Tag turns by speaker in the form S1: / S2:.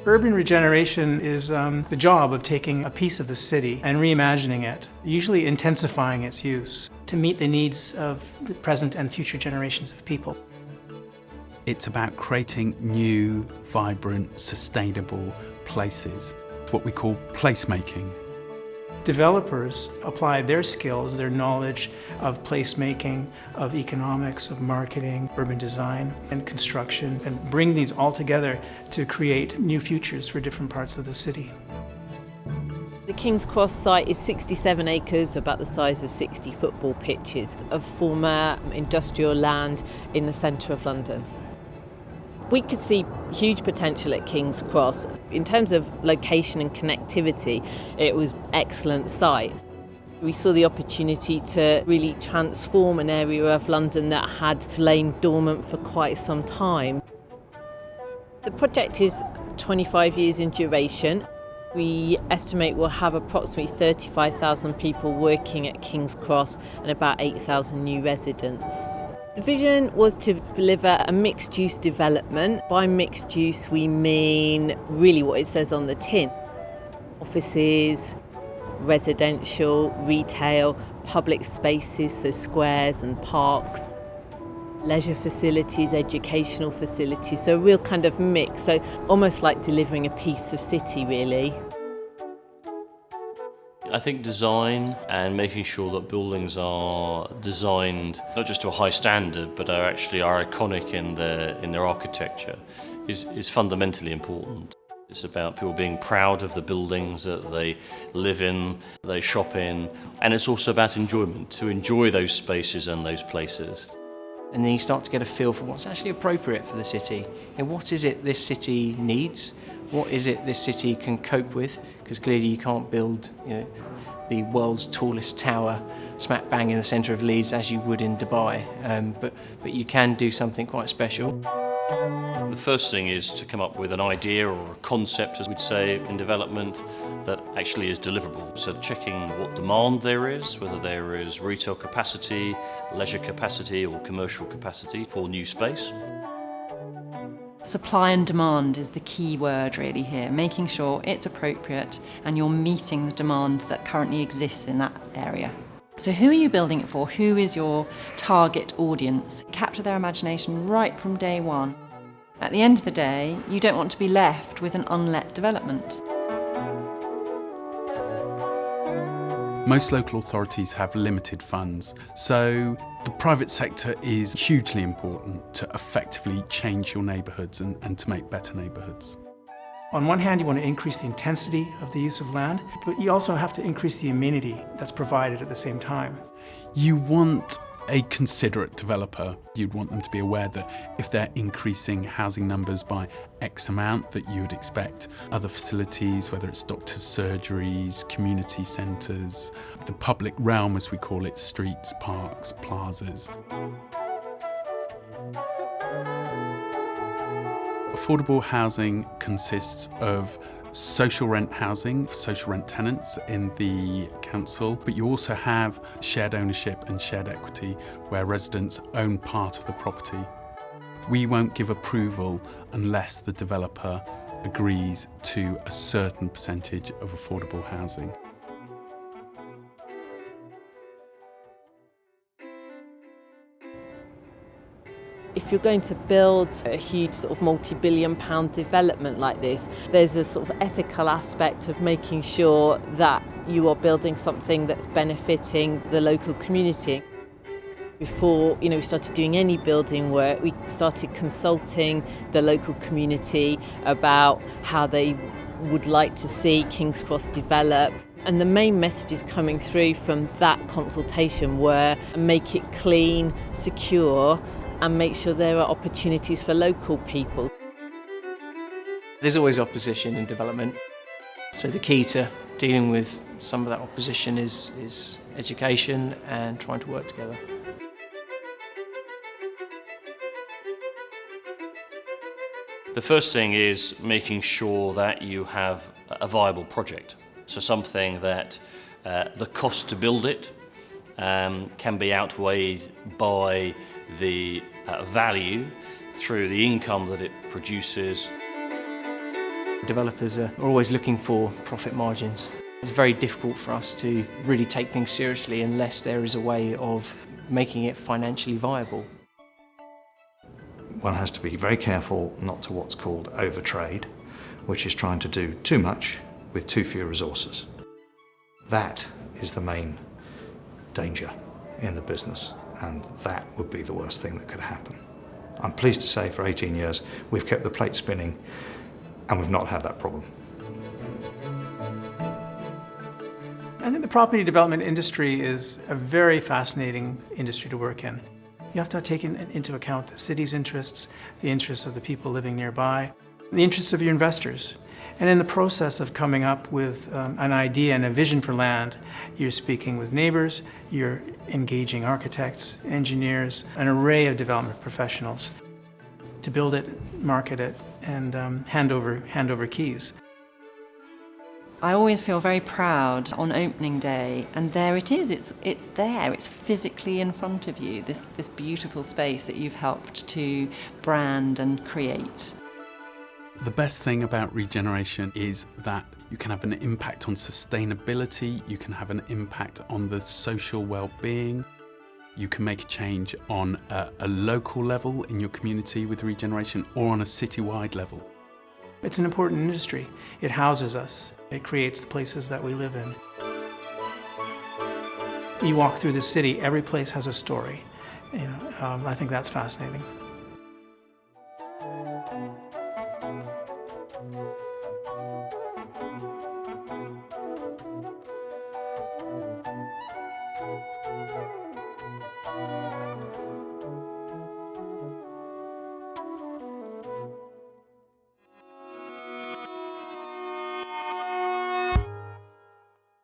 S1: Urban regeneration is the job of taking a piece of the city and reimagining it, usually intensifying its use to meet the needs of the present and future generations of people.
S2: It's about creating new, vibrant, sustainable places, what we call placemaking.
S1: Developers apply their skills, their knowledge of placemaking, of economics, of marketing, urban design, and construction, and bring these all together to create new futures for different parts of the city.
S3: The King's Cross site is 67 acres, about the size of 60 football pitches, of former industrial land in the centre of London. We could see huge potential at King's Cross. In terms of location and connectivity, it was an excellent site. We saw the opportunity to really transform an area of London that had lain dormant for quite some time. The project is 25 years in duration. We estimate we'll have approximately 35,000 people working at King's Cross and about 8,000 new residents. The vision was to deliver a mixed-use development. By mixed use, we mean really what it says on the tin. Offices, residential, retail, public spaces, so squares and parks, leisure facilities, educational facilities, so a real kind of mix, so almost like delivering a piece of city, really.
S4: I think design and making sure that buildings are designed not just to a high standard but are iconic in their architecture is fundamentally important. It's about people being proud of the buildings that they live in, they shop in, and it's also about enjoyment, to enjoy those spaces and those places.
S5: And then you start to get a feel for what's actually appropriate for the city. And what is it this city needs? What is it this city can cope with? Because clearly you can't build, the world's tallest tower smack bang in the centre of Leeds as you would in Dubai, but you can do something quite special.
S4: The first thing is to come up with an idea or a concept, as we'd say in development, that actually is deliverable. So checking what demand there is, whether there is retail capacity, leisure capacity or commercial capacity for new space.
S6: Supply and demand is the key word really here, making sure it's appropriate and you're meeting the demand that currently exists in that area. So who are you building it for? Who is your target audience? Capture their imagination right from day one. At the end of the day, you don't want to be left with an unlet development.
S2: Most local authorities have limited funds, so the private sector is hugely important to effectively change your neighbourhoods and to make better neighbourhoods.
S1: On one hand, you want to increase the intensity of the use of land, but you also have to increase the amenity that's provided at the same time.
S2: You want a considerate developer. You'd want them to be aware that if they're increasing housing numbers by X amount, that you would expect other facilities, whether it's doctors' surgeries, community centres, the public realm as we call it, streets, parks, plazas. Affordable housing consists of social rent housing for social rent tenants in the council, but you also have shared ownership and shared equity where residents own part of the property. We won't give approval unless the developer agrees to a certain percentage of affordable housing.
S3: If you're going to build a huge sort of multi-billion pound development like this, there's a sort of ethical aspect of making sure that you are building something that's benefiting the local community. Before we started doing any building work, we started consulting the local community about how they would like to see King's Cross develop. And the main messages coming through from that consultation were make it clean, secure, and make sure there are opportunities for local people.
S5: There's always opposition in development, so the key to dealing with some of that opposition is education and trying to work together.
S4: The first thing is making sure that you have a viable project, so something that the cost to build it can be outweighed by the value through the income that it produces.
S5: Developers are always looking for profit margins. It's very difficult for us to really take things seriously unless there is a way of making it financially viable.
S7: One has to be very careful not to what's called overtrade, which is trying to do too much with too few resources. That is the main danger in the business, and that would be the worst thing that could happen. I'm pleased to say for 18 years we've kept the plate spinning and we've not had that problem.
S1: I think the property development industry is a very fascinating industry to work in. You have to take into account the city's interests, the interests of the people living nearby, the interests of your investors. And in the process of coming up with an idea and a vision for land, you're speaking with neighbors, you're engaging architects, engineers, an array of development professionals to build it, market it, and hand over keys.
S6: I always feel very proud on opening day, and there it is, it's there, it's physically in front of you, this beautiful space that you've helped to brand and create.
S2: The best thing about regeneration is that you can have an impact on sustainability, you can have an impact on the social well-being, you can make a change on a local level in your community with regeneration or on a citywide level.
S1: It's an important industry. It houses us. It creates the places that we live in. You walk through the city, every place has a story. I think that's fascinating.